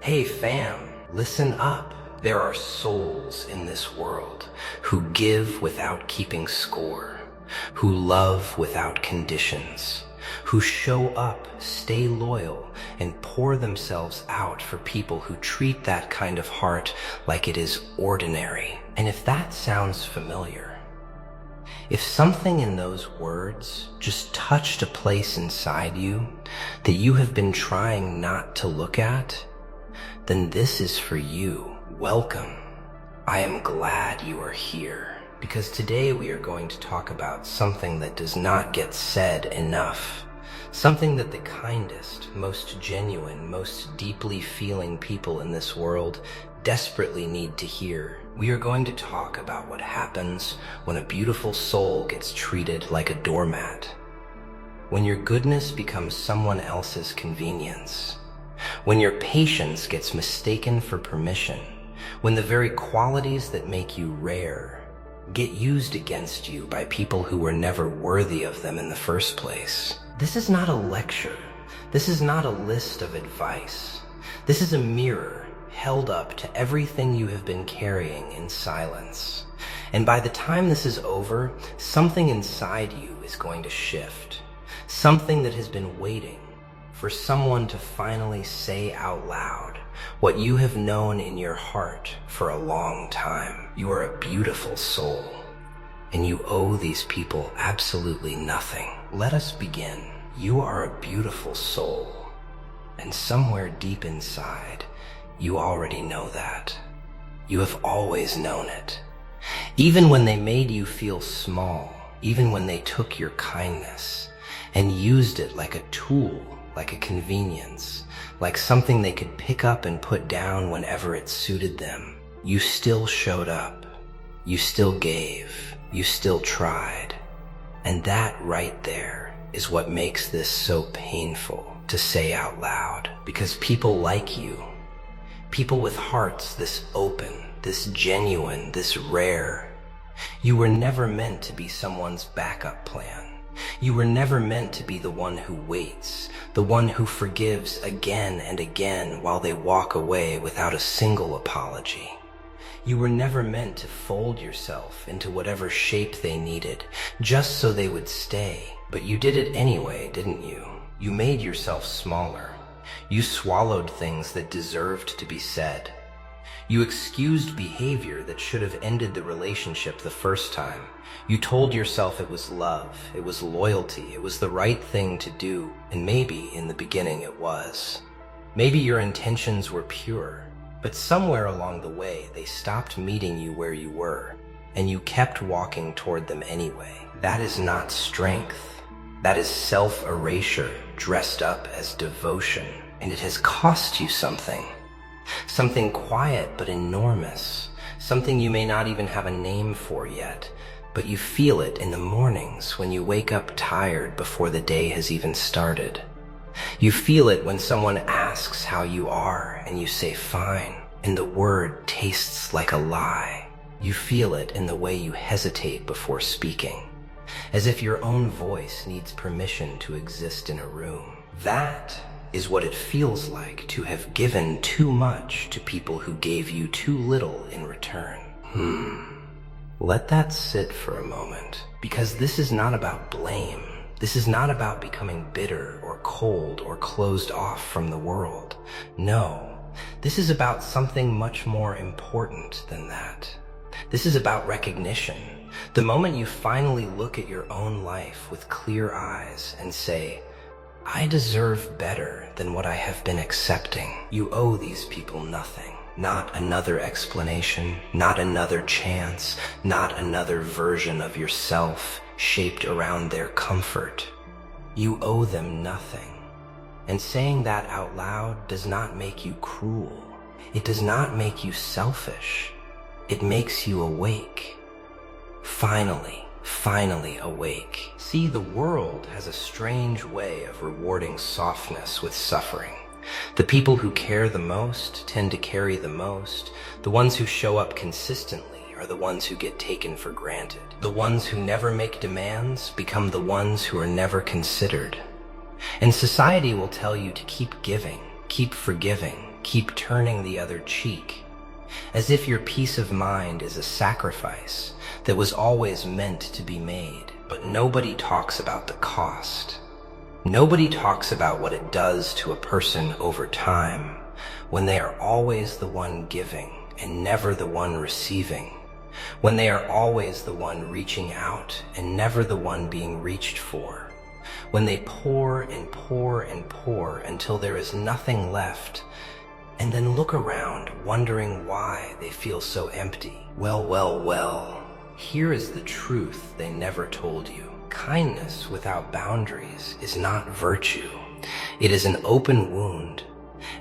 Hey fam, listen up. There are souls in this world who give without keeping score, who love without conditions, who show up, stay loyal, and pour themselves out for people who treat that kind of heart like it is ordinary. And if that sounds familiar, if something in those words just touched a place inside you that you have been trying not to look at, then this is for you. Welcome. I am glad you are here, because today we are going to talk about something that does not get said enough. Something that the kindest, most genuine, most deeply feeling people in this world desperately need to hear. We are going to talk about what happens when a beautiful soul gets treated like a doormat. When your goodness becomes someone else's convenience. When your patience gets mistaken for permission. When the very qualities that make you rare get used against you by people who were never worthy of them in the first place. This is not a lecture. This is not a list of advice. This is a mirror held up to everything you have been carrying in silence. And by the time this is over, something inside you is going to shift. Something that has been waiting for someone to finally say out loud what you have known in your heart for a long time. You are a beautiful soul, and you owe these people absolutely nothing. Let us begin. You are a beautiful soul, and somewhere deep inside, you already know that. You have always known it. Even when they made you feel small, even when they took your kindness and used it like a tool, like a convenience, like something they could pick up and put down whenever it suited them, you still showed up. You still gave. You still tried. And that right there is what makes this so painful to say out loud. Because people like you, people with hearts this open, this genuine, this rare, you were never meant to be someone's backup plan. You were never meant to be the one who waits, the one who forgives again and again while they walk away without a single apology. You were never meant to fold yourself into whatever shape they needed just so they would stay. But you did it anyway, didn't you? You made yourself smaller. You swallowed things that deserved to be said. You excused behavior that should have ended the relationship the first time. You told yourself it was love, it was loyalty, it was the right thing to do, and maybe in the beginning it was. Maybe your intentions were pure, but somewhere along the way they stopped meeting you where you were, and you kept walking toward them anyway. That is not strength. That is self-erasure dressed up as devotion, and it has cost you something. Something quiet but enormous, something you may not even have a name for yet, but you feel it in the mornings when you wake up tired before the day has even started. You feel it when someone asks how you are and you say fine, and the word tastes like a lie. You feel it in the way you hesitate before speaking, as if your own voice needs permission to exist in a room. That is what it feels like to have given too much to people who gave you too little in return. Let that sit for a moment, because this is not about blame. This is not about becoming bitter or cold or closed off from the world. No, this is about something much more important than that. This is about recognition. The moment you finally look at your own life with clear eyes and say, I deserve better than what I have been accepting. You owe these people nothing. Not another explanation, not another chance, not another version of yourself shaped around their comfort. You owe them nothing. And saying that out loud does not make you cruel. It does not make you selfish. It makes you awake. Finally awake. See, the world has a strange way of rewarding softness with suffering. The people who care the most tend to carry the most. The ones who show up consistently are the ones who get taken for granted. The ones who never make demands become the ones who are never considered. And society will tell you to keep giving, keep forgiving, keep turning the other cheek, as if your peace of mind is a sacrifice that was always meant to be made. But nobody talks about the cost. Nobody talks about what it does to a person over time when they are always the one giving and never the one receiving, when they are always the one reaching out and never the one being reached for, when they pour and pour and pour until there is nothing left, and then look around wondering why they feel so empty. Well, here is the truth they never told you. Kindness without boundaries is not virtue. It is an open wound,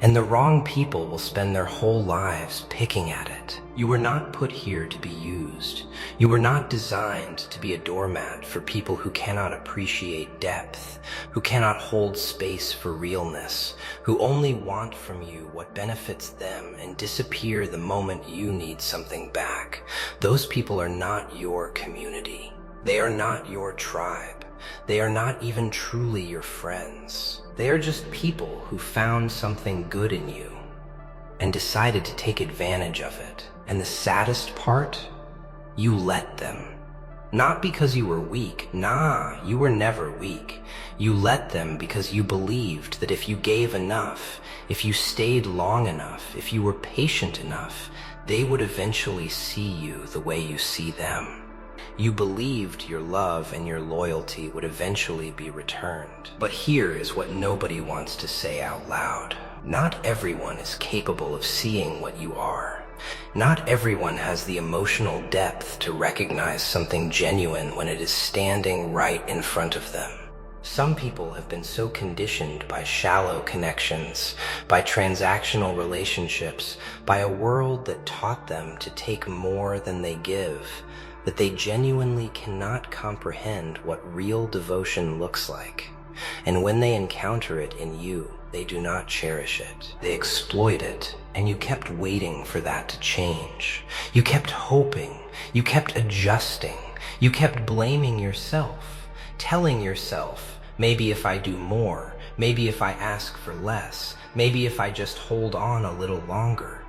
and the wrong people will spend their whole lives picking at it. You were not put here to be used. You were not designed to be a doormat for people who cannot appreciate depth, who cannot hold space for realness, who only want from you what benefits them and disappear the moment you need something back. Those people are not your community. They are not your tribe. They are not even truly your friends. They are just people who found something good in you and decided to take advantage of it. And the saddest part, you let them. Not because you were weak. Nah, you were never weak. You let them because you believed that if you gave enough, if you stayed long enough, if you were patient enough, they would eventually see you the way you see them. You believed your love and your loyalty would eventually be returned. But here is what nobody wants to say out loud. Not everyone is capable of seeing what you are. Not everyone has the emotional depth to recognize something genuine when it is standing right in front of them. Some people have been so conditioned by shallow connections, by transactional relationships, by a world that taught them to take more than they give, that they genuinely cannot comprehend what real devotion looks like. And when they encounter it in you, they do not cherish it. They exploit it, and you kept waiting for that to change. You kept hoping. You kept adjusting. You kept blaming yourself, telling yourself, maybe if I do more, maybe if I ask for less, maybe if I just hold on a little longer.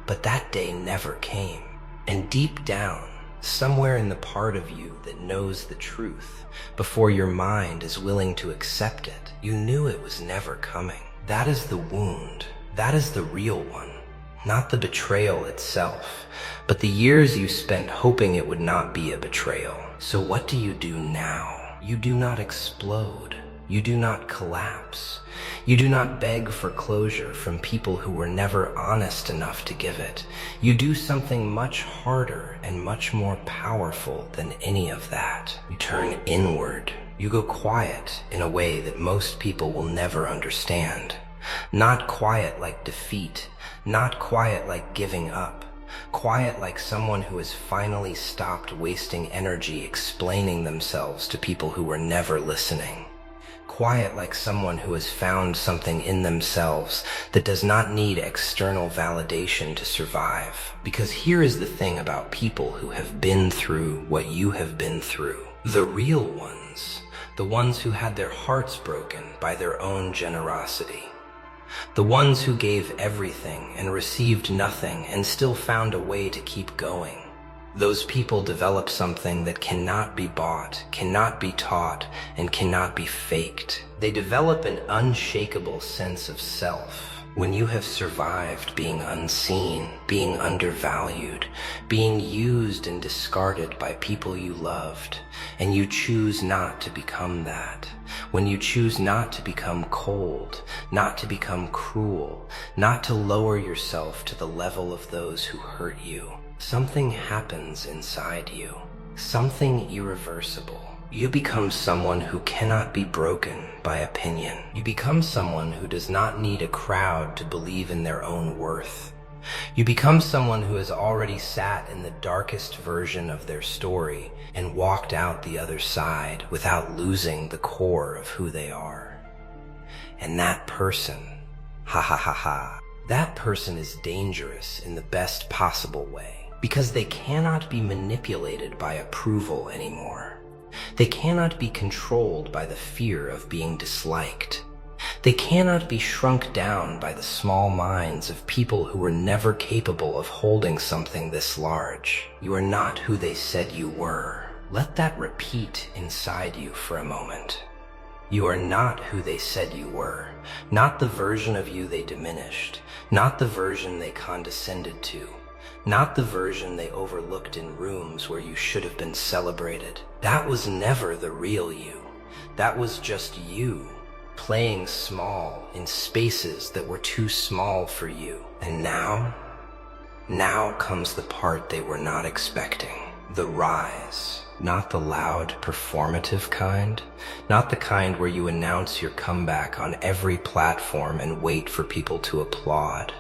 But that day never came. And deep down, somewhere in the part of you that knows the truth, before your mind is willing to accept it, you knew it was never coming. That is the wound. That is the real one. Not the betrayal itself, but the years you spent hoping it would not be a betrayal. So what do you do now? You do not explode. You do not collapse. You do not beg for closure from people who were never honest enough to give it. You do something much harder and much more powerful than any of that. You turn inward. You go quiet in a way that most people will never understand. Not quiet like defeat. Not quiet like giving up. Quiet like someone who has finally stopped wasting energy explaining themselves to people who were never listening. Quiet like someone who has found something in themselves that does not need external validation to survive. Because here is the thing about people who have been through what you have been through. The real ones, the ones who had their hearts broken by their own generosity. The ones who gave everything and received nothing and still found a way to keep going. Those people develop something that cannot be bought, cannot be taught, and cannot be faked. They develop an unshakable sense of self. When you have survived being unseen, being undervalued, being used and discarded by people you loved, and you choose not to become that. When you choose not to become cold, not to become cruel, not to lower yourself to the level of those who hurt you, something happens inside you, something irreversible. You become someone who cannot be broken by opinion. You become someone who does not need a crowd to believe in their own worth. You become someone who has already sat in the darkest version of their story and walked out the other side without losing the core of who they are. And that person, that person is dangerous in the best possible way, because they cannot be manipulated by approval anymore. They cannot be controlled by the fear of being disliked. They cannot be shrunk down by the small minds of people who were never capable of holding something this large. You are not who they said you were. Let that repeat inside you for a moment. You are not who they said you were, not the version of you they diminished, not the version they condescended to, not the version they overlooked in rooms where you should have been celebrated. That was never the real you. That was just you, playing small in spaces that were too small for you. And now comes the part they were not expecting. The rise. Not the loud, performative kind. Not the kind where you announce your comeback on every platform and wait for people to applaud.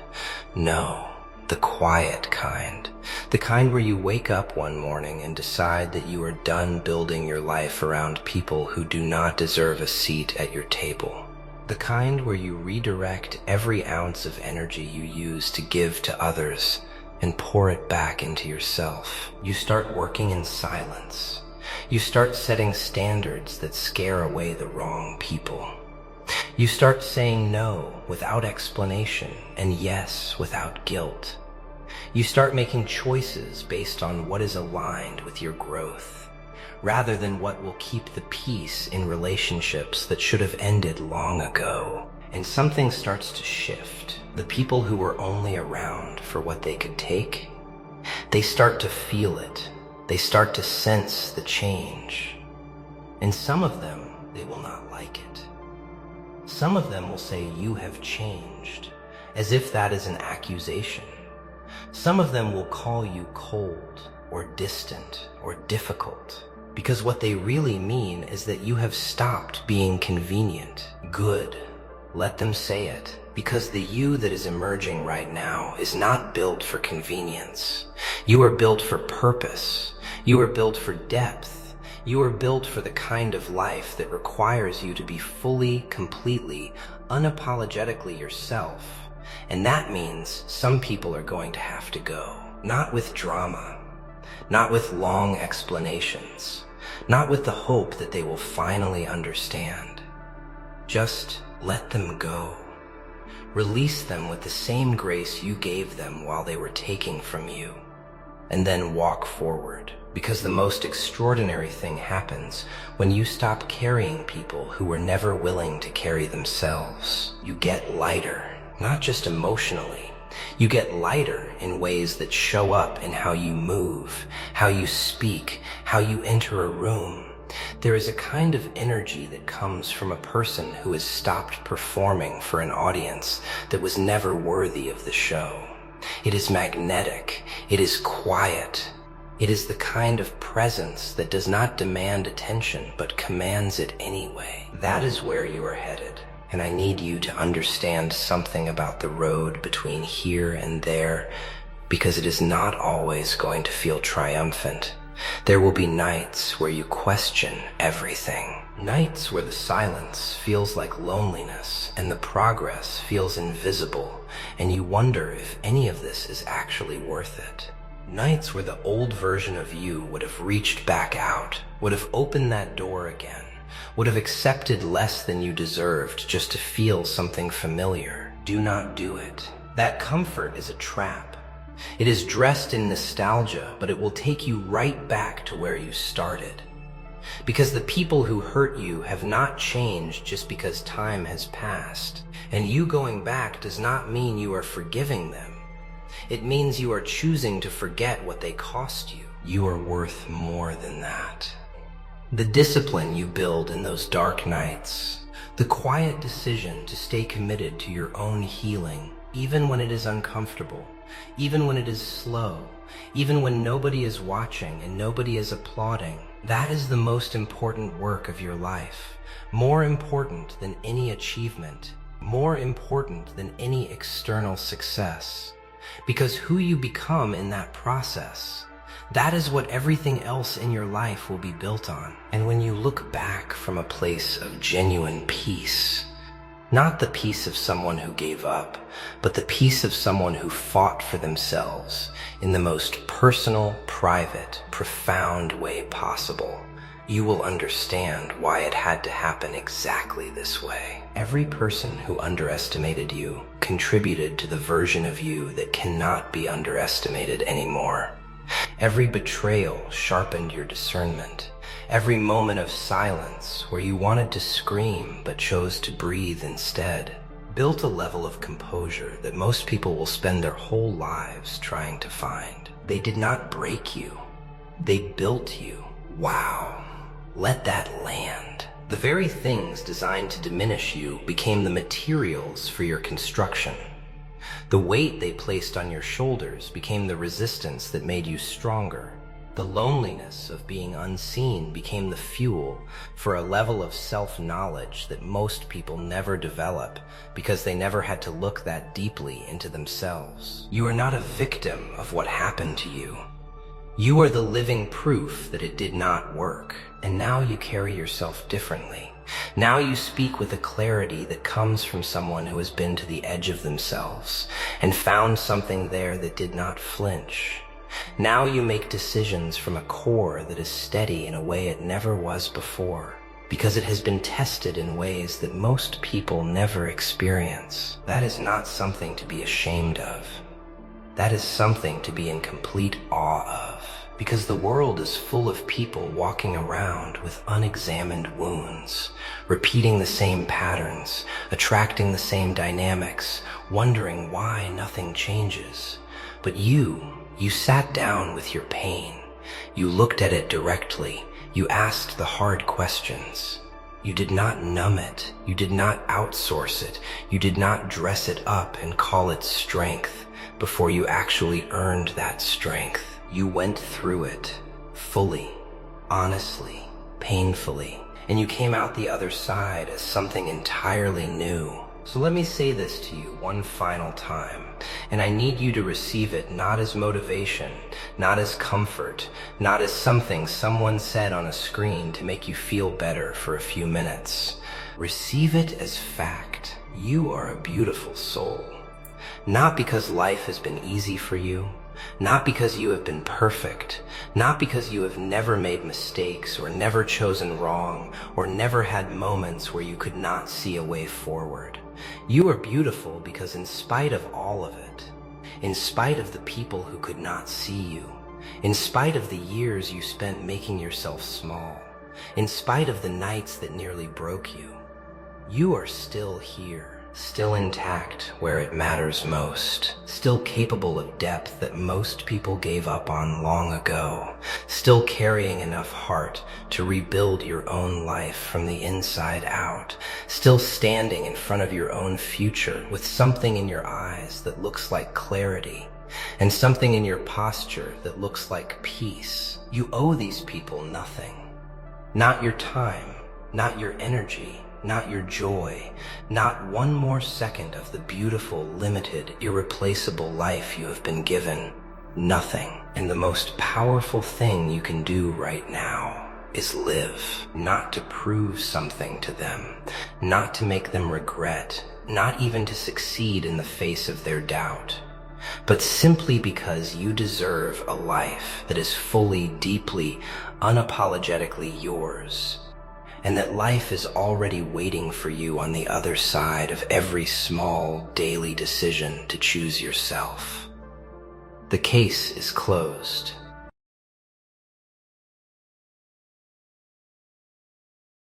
No, the quiet kind. The kind where you wake up one morning and decide that you are done building your life around people who do not deserve a seat at your table. The kind where you redirect every ounce of energy you use to give to others and pour it back into yourself. You start working in silence. You start setting standards that scare away the wrong people. You start saying no without explanation and yes without guilt. You start making choices based on what is aligned with your growth, rather than what will keep the peace in relationships that should have ended long ago. And something starts to shift. The people who were only around for what they could take, they start to feel it. They start to sense the change. And some of them, they will not like it. Some of them will say, "You have changed," as if that is an accusation. Some of them will call you cold or distant or difficult, because what they really mean is that you have stopped being convenient. Good. Let them say it, because the you that is emerging right now is not built for convenience. You are built for purpose. You are built for depth. You are built for the kind of life that requires you to be fully, completely, unapologetically yourself. And that means some people are going to have to go. Not with drama, not with long explanations, not with the hope that they will finally understand. Just let them go. Release them with the same grace you gave them while they were taking from you. And then walk forward, because the most extraordinary thing happens when you stop carrying people who were never willing to carry themselves. You get lighter, not just emotionally. You get lighter in ways that show up in how you move, how you speak, how you enter a room. There is a kind of energy that comes from a person who has stopped performing for an audience that was never worthy of the show. It is magnetic. It is quiet. It is the kind of presence that does not demand attention but commands it anyway. That is where you are headed. And I need you to understand something about the road between here and there, because it is not always going to feel triumphant. There will be nights where you question everything. Nights where the silence feels like loneliness and the progress feels invisible, and you wonder if any of this is actually worth it. Nights where the old version of you would have reached back out, would have opened that door again, would have accepted less than you deserved just to feel something familiar. Do not do it. That comfort is a trap. It is dressed in nostalgia, but it will take you right back to where you started. Because the people who hurt you have not changed just because time has passed. And you going back does not mean you are forgiving them. It means you are choosing to forget what they cost you. You are worth more than that. The discipline you build in those dark nights, the quiet decision to stay committed to your own healing, even when it is uncomfortable, even when it is slow, even when nobody is watching and nobody is applauding, that is the most important work of your life. More important than any achievement, more important than any external success. Because who you become in that process, that is what everything else in your life will be built on. And when you look back from a place of genuine peace, not the peace of someone who gave up, but the peace of someone who fought for themselves in the most personal, private, profound way possible, you will understand why it had to happen exactly this way. Every person who underestimated you contributed to the version of you that cannot be underestimated anymore. Every betrayal sharpened your discernment. Every moment of silence where you wanted to scream but chose to breathe instead built a level of composure that most people will spend their whole lives trying to find. They did not break you. They built you. Wow. Let that land. The very things designed to diminish you became the materials for your construction. The weight they placed on your shoulders became the resistance that made you stronger. The loneliness of being unseen became the fuel for a level of self-knowledge that most people never develop because they never had to look that deeply into themselves. You are not a victim of what happened to you. You are the living proof that it did not work, and now you carry yourself differently. Now you speak with a clarity that comes from someone who has been to the edge of themselves and found something there that did not flinch. Now you make decisions from a core that is steady in a way it never was before, because it has been tested in ways that most people never experience. That is not something to be ashamed of. That is something to be in complete awe of, because the world is full of people walking around with unexamined wounds, repeating the same patterns, attracting the same dynamics, wondering why nothing changes. But you sat down with your pain. You looked at it directly. You asked the hard questions. You did not numb it. You did not outsource it. You did not dress it up and call it strength before you actually earned that strength. You went through it fully, honestly, painfully, and you came out the other side as something entirely new. So let me say this to you one final time, and I need you to receive it not as motivation, not as comfort, not as something someone said on a screen to make you feel better for a few minutes. Receive it as fact. You are a beautiful soul. Not because life has been easy for you, not because you have been perfect, not because you have never made mistakes or never chosen wrong or never had moments where you could not see a way forward. You are beautiful because in spite of all of it, in spite of the people who could not see you, in spite of the years you spent making yourself small, in spite of the nights that nearly broke you, you are still here. Still intact where it matters most, still capable of depth that most people gave up on long ago, still carrying enough heart to rebuild your own life from the inside out, still standing in front of your own future with something in your eyes that looks like clarity and something in your posture that looks like peace. You owe these people nothing. Not your time, not your energy, not your joy, not one more second of the beautiful, limited, irreplaceable life you have been given. Nothing. And the most powerful thing you can do right now is live, not to prove something to them, not to make them regret, not even to succeed in the face of their doubt, but simply because you deserve a life that is fully, deeply, unapologetically yours. And that life is already waiting for you on the other side of every small daily decision to choose yourself. The case is closed.